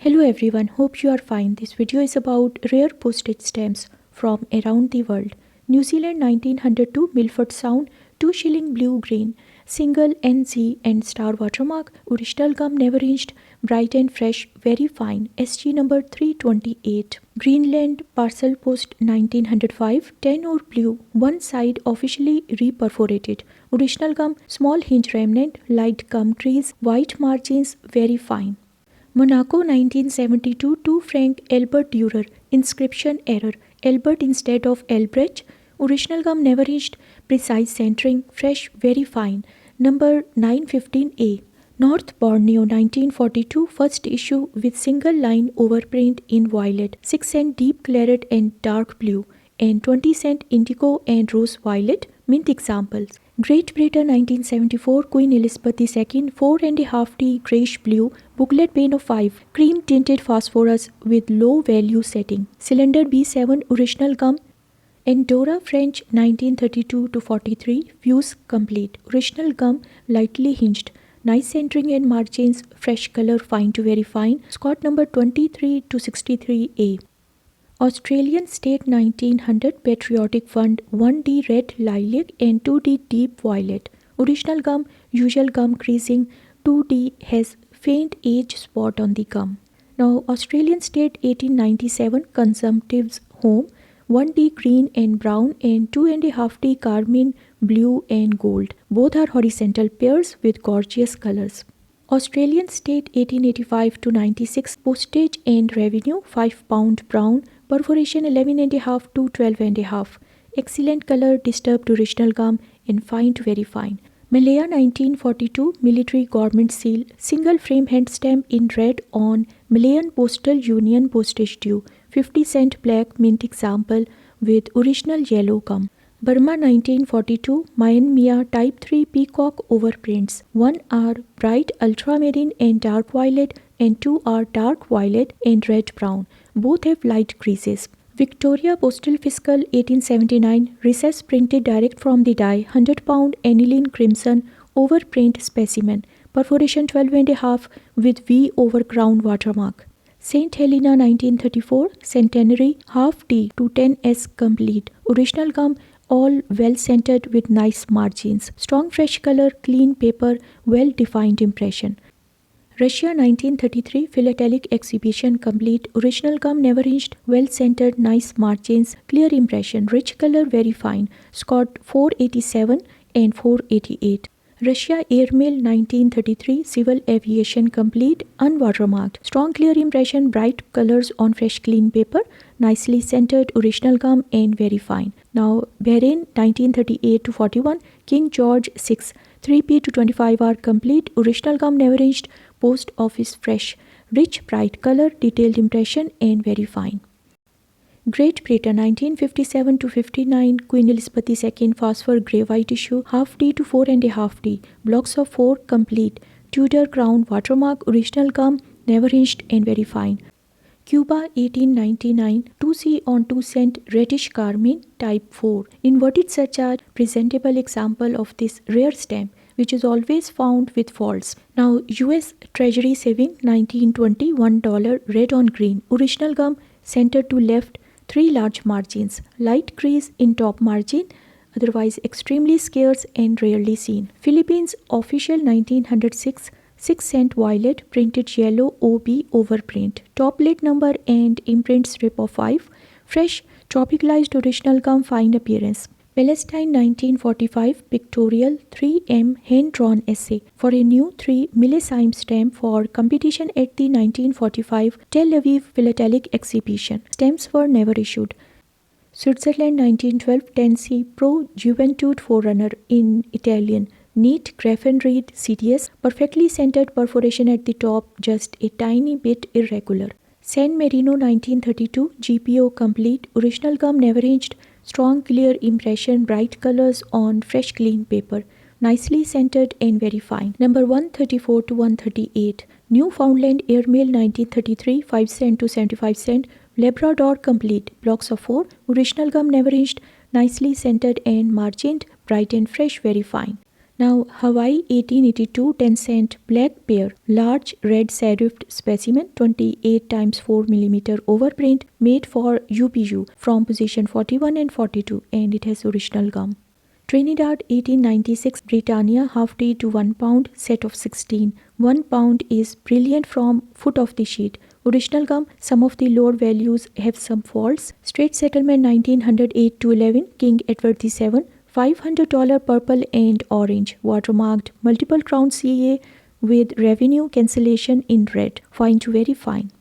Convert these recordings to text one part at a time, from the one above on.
Hello everyone, hope you are fine. This video is about rare postage stamps from around the world. New Zealand 1902 Milford Sound 2 shilling blue green. Single NZ and star watermark. Original gum never rinsed. Bright and fresh, very fine. SG number 328. Greenland parcel post 1905 10 or blue. One side officially reperforated. Original gum small hinge remnant. Light gum crease. White margins, very fine. Monaco 1972 2 franc Albert Dürer. Inscription error. Albert instead of Albrecht. Original gum never reached. Precise centering. Fresh, very fine. Number 915A. North Borneo 1942 first issue with single line overprint in violet. 6 cent deep claret and dark blue. And 20 cent indigo and rose violet. Mint examples. Great Britain 1974 Queen Elizabeth II 4.5D grayish blue booklet pane of 5 cream tinted phosphorus with low value setting. Cylinder B7 original gum. Andorra French 1932-43 views complete. Original gum lightly hinged. Nice centering and margins. Fresh color fine to very fine. Scott number 23-63A. Australian State 1900 Patriotic Fund 1D red lilac and 2D deep violet. Original gum, usual gum creasing. 2D has faint age spot on the gum. Now Australian State 1897 Consumptives Home 1D green and brown and 2.5D carmine blue and gold. Both are horizontal pairs with gorgeous colors. Australian State 1885-96 Postage and Revenue 5 pound brown. Perforation 11.5 to 12.5. Excellent color, disturbed original gum and fine to very fine. Malayan 1942 Military Government Seal. Single frame hand stamp in red on Malayan Postal Union postage due. 50 cent black mint example with original yellow gum. Burma 1942 Myanmar Type 3 Peacock overprints. 1 are bright ultramarine and dark violet and 2 are dark violet and red brown. Both have light creases. Victoria Postal Fiscal 1879 recess printed direct from the die 100 pound aniline crimson overprint specimen. Perforation 12.5 with V over crown watermark. St. Helena 1934 Centenary half D to 10S complete. Original gum all well centered with nice margins. Strong fresh color, clean paper, well defined impression. Russia 1933 Philatelic exhibition complete. Original gum never hinged, well centered, nice margins, clear impression, rich color, very fine. Scott 487 and 488. Russia Airmail 1933 Civil Aviation complete, unwatermarked. Strong clear impression, bright colors on fresh clean paper, nicely centered, original gum and very fine. Now Bahrain 1938-41 King George VI 3P to 25 are complete. Original gum never hinged. Post office fresh. Rich bright color, detailed impression and very fine. Great Britain 1957-59 Queen Elizabeth II phosphor grey white issue half D to 4.5D. Blocks of 4 complete. Tudor crown watermark. Original gum never hinged and very fine. Cuba 1899 2C on 2 cent reddish carmine type 4. Inverted surcharge presentable example of this rare stamp which is always found with faults. Now US Treasury saving 1920 $1 red on green. Original gum center to left 3 large margins. Light crease in top margin, otherwise extremely scarce and rarely seen. Philippines official 1906 6 cent violet printed yellow OB overprint. Top plate number and imprint strip of 5. Fresh tropicalized original gum fine appearance. Palestine 1945 pictorial 3M hand-drawn essay for a new 3 millesime stamp for competition at the 1945 Tel Aviv Philatelic exhibition. Stamps were never issued. Switzerland 1912 10C Pro Juventude Forerunner in Italian. Neat Graphen-reed CDS, perfectly centered perforation at the top, just a tiny bit irregular. San Marino 1932 GPO complete. Original gum never hinged. Strong clear impression, bright colors on fresh clean paper. Nicely centered and very fine. Number 134-138. Newfoundland Airmail 1933 5 cent to 75 cent. Labrador complete. Blocks of 4. Original gum never hinged. Nicely centered and margined. Bright and fresh, very fine. Now, Hawaii 1882 10-cent black bear, large red serifed specimen 28 times 4 mm overprint made for UPU from position 41 and 42, and it has original gum. Trinidad 1896 Britannia half tea to 1 pound set of 16. 1 pound is brilliant from foot of the sheet. Original gum, some of the lower values have some faults. Straight settlement 1908 to 11 King Edward VII. $500 purple and orange, watermarked, multiple crown CA with revenue cancellation in red, fine to very fine.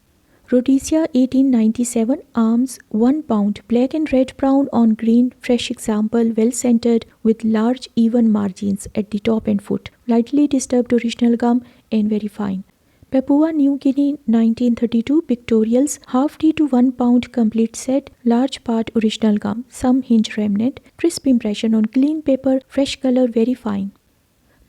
Rhodesia 1897 arms 1 pound, black and red brown on green, fresh example, well centered with large even margins at the top and foot, lightly disturbed original gum and very fine. Papua New Guinea 1932 pictorials, half tea to 1 pound complete set, large part original gum, some hinge remnant, crisp impression on clean paper, fresh color very fine.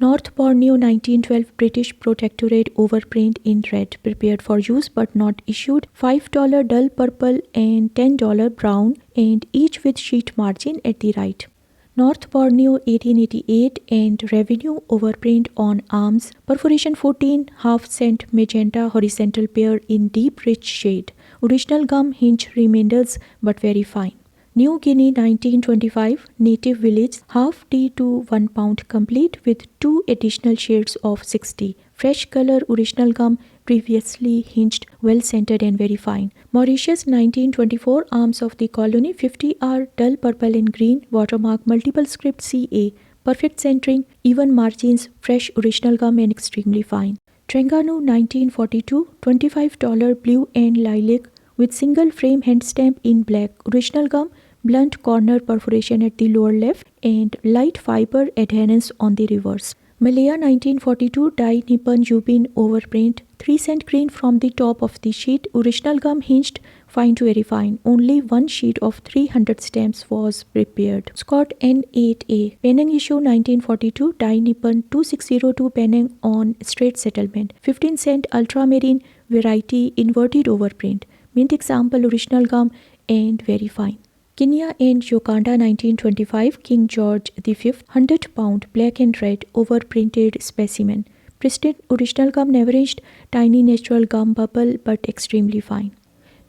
North Borneo 1912 British Protectorate overprint in red, prepared for use but not issued, $5 dull purple and $10 brown, and each with sheet margin at the right. North Borneo 1888 and revenue overprint on arms, perforation 14, half cent magenta horizontal pair in deep rich shade. Original gum hinge remainders but very fine. New Guinea 1925 native village, half tea to 1 pound complete with 2 additional shades of 60. Fresh color original gum, previously hinged, well centered and very fine. Mauritius 1924 arms of the colony, 50R dull purple and green, watermark multiple script CA, perfect centering, even margins, fresh original gum and extremely fine. Terengganu 1942 $25 blue and lilac with single frame hand stamp in black, original gum, blunt corner perforation at the lower left and light fiber adherence on the reverse. Malayan 1942 dye Nippon Jubin overprint, 3 cent green from the top of the sheet, original gum hinged, fine to very fine. Only one sheet of 300 stamps was prepared. Scott N8A Penang issue 1942 dye Nippon 2602 Penang on straight settlement, 15 cent ultramarine variety inverted overprint, mint example original gum and very fine. Guinea and Uganda 1925 King George V 100 pound black and red overprinted specimen. Pristine original gum never hinged, tiny natural gum bubble but extremely fine.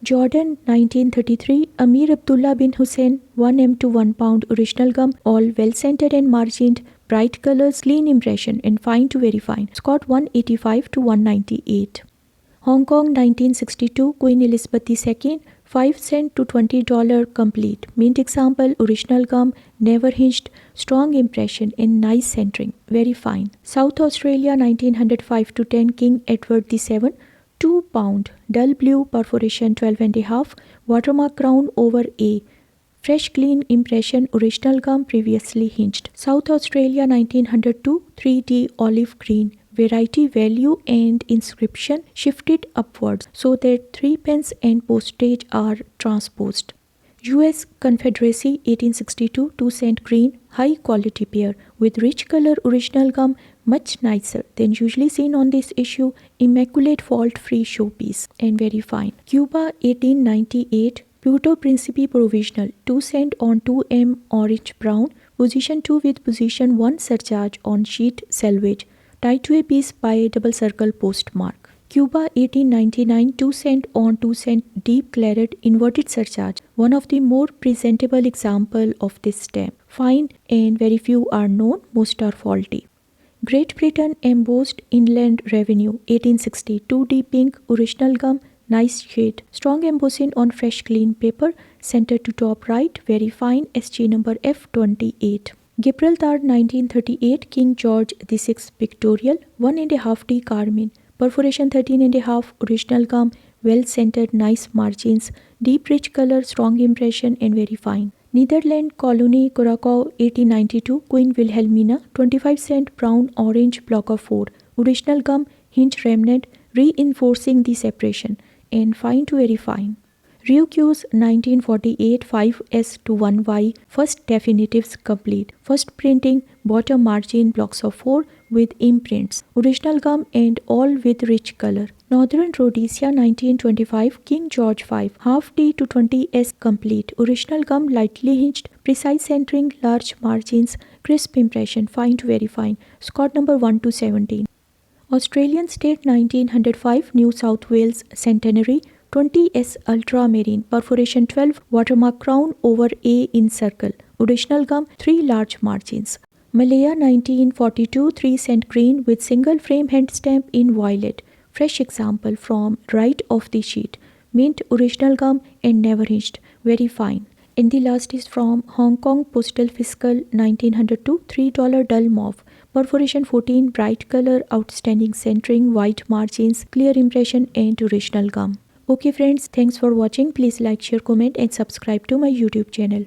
Jordan 1933 Amir Abdullah bin Hussein 1M to 1 pound original gum, all well centered and margined, bright colors, clean impression and fine to very fine. Scott 185 to 198. Hong Kong 1962 Queen Elizabeth II 5 cent to $20 complete. Mint example, original gum, never hinged, strong impression and nice centering, very fine. South Australia 1905 to 10 King Edward VII 2 pound, dull blue perforation 12.5, watermark crown over A. Fresh clean impression, original gum, previously hinged. South Australia 1902 3D olive green. Variety value and inscription shifted upwards so that 3 pence and postage are transposed. US Confederacy 1862 2 cent green, high quality pair with rich color original gum, much nicer than usually seen on this issue, immaculate fault free showpiece and very fine. Cuba 1898 Puerto Principe provisional 2 cent on 2M orange brown, position 2 with position 1 surcharge on sheet selvage, tied to a piece by double circle postmark. Cuba 1899 2 cent on 2 cent deep claret inverted surcharge, one of the more presentable example of this stamp. Fine and very few are known, most are faulty. Great Britain embossed inland revenue 1860 2D pink original gum, nice shade, strong embossing on fresh clean paper, center to top right, very fine, SG number F28. Gibraltar 1938 King George VI pictorial 1.5 D carmine, perforation 13.5, original gum, well centered, nice margins, deep rich color, strong impression and very fine. Netherlands Colony Curacao 1892 Queen Wilhelmina 25 cent brown orange block of 4, original gum, hinge remnant, reinforcing the separation and fine to very fine. Ryukyu's 1948 5S to 1Y first definitives complete. First printing, bottom margin blocks of 4 with imprints. Original gum and all with rich color. Northern Rhodesia 1925 King George V half D to 20s complete. Original gum lightly hinged, precise centering, large margins, crisp impression, fine to very fine. Score number 1 to 17. Australian State 1905 New South Wales Centenary 20s ultramarine, perforation 12, watermark crown over A in circle. Original gum 3 large margins. Malaya 1942 3 cent green with single frame hand stamp in violet. Fresh example from right of the sheet. Mint original gum and never hinged. Very fine. And the last is from Hong Kong Postal Fiscal 1902 $3 dull mauve. Perforation 14, bright color, outstanding centering, white margins, clear impression and original gum. Okay friends, thanks for watching. Please like, share, comment and subscribe to my YouTube channel.